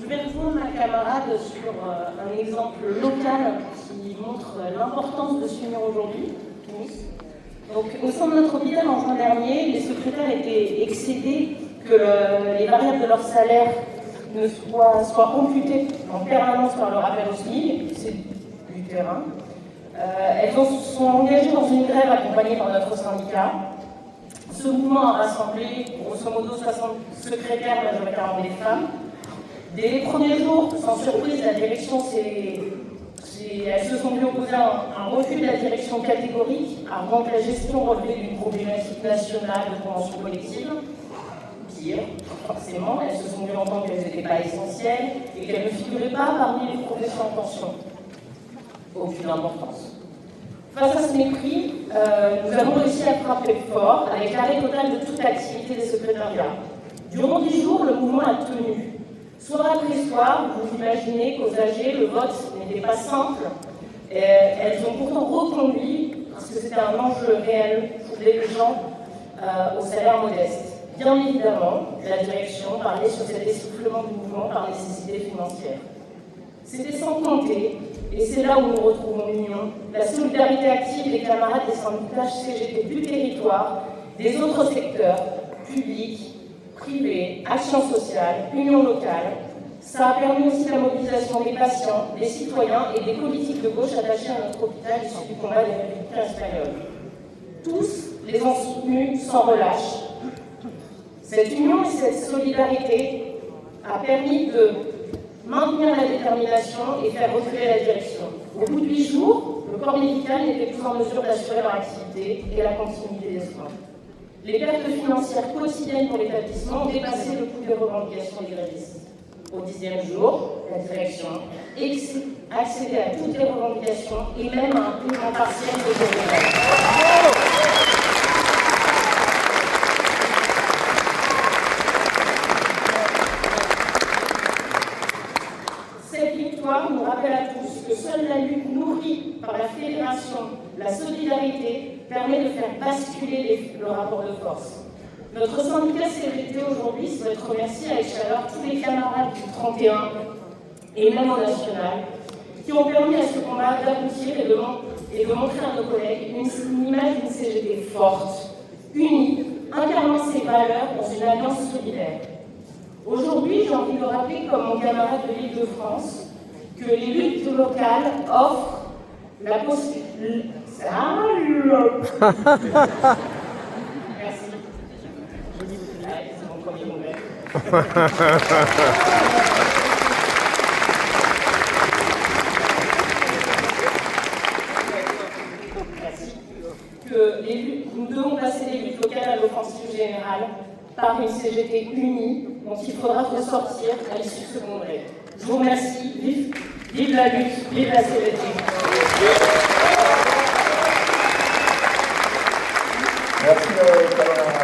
Je vais rejoindre ma camarade sur un exemple local qui montre l'importance de s'unir aujourd'hui. Donc, au sein de notre hôpital, en juin dernier, les secrétaires étaient excédés que les variables de leur salaire ne soient amputées en permanence par leur appel au SMIC, c'est du terrain. Elles sont engagées dans une grève accompagnée par notre syndicat. Ce mouvement a rassemblé grosso modo 60 secrétaires, majoritairement des femmes. Dès les premiers jours, sans surprise, la direction elles se sont vues opposer un refus de la direction catégorique à rendre la gestion relevée d'une problématique nationale de convention collective. Pire, forcément, elles se sont vues entendre qu'elles n'étaient pas essentielles et qu'elles ne figuraient pas parmi les professions en tension. Aucune importance. Face à ce mépris, nous avons réussi à frapper fort avec l'arrêt total de toute activité des secrétariats. Durant 10 jours, le mouvement a tenu. Soir après soir, vous imaginez qu'aux AG, le vote n'était pas simple. Elles ont pourtant reconduit, parce que c'était un enjeu réel pour les gens au salaire modeste. Bien évidemment, la direction parlait sur cet essoufflement du mouvement par nécessité financière. C'était sans compter, et c'est là où nous retrouvons l'union, la solidarité active des camarades des syndicats CGT du territoire, des autres secteurs, publics, privés, action sociale, union locale. Ça a permis aussi la mobilisation des patients, des citoyens et des politiques de gauche attachés à notre hôpital issus du combat des républicains espagnols. Tous les ont soutenus sans relâche. Cette union et cette solidarité a permis de maintenir la détermination et faire reculer la direction. Au bout de 8 jours, le corps médical n'était plus en mesure d'assurer leur activité et la continuité des soins. Les pertes financières quotidiennes pour l'établissement ont dépassé le coût des revendications des grévistes. Au 10e jour, la direction accédait à toutes les revendications et même à un paiement partiel de journée. Cette victoire nous rappelle à tous que seule la lutte nourrie par la fédération, la solidarité, permet de faire basculer le rapport de force. Notre syndicat CGT aujourd'hui souhaite remercier avec chaleur tous les camarades du 31 et même au national qui ont permis à ce combat d'aboutir et de montrer à nos collègues une image d'une CGT forte, unie, incarnant ses valeurs dans une alliance solidaire. Aujourd'hui, j'ai envie de rappeler, comme mon camarade de l'Île-de-France, que les luttes locales offrent la possibilité. Merci. C'est mon premier congrès. Merci. Nous devons passer des luttes locales à l'offensive générale par une CGT unie dont il faudra ressortir à l'issue de ce congrès. Je vous remercie. Vive la lutte, vive la CGT. Merci, camarade.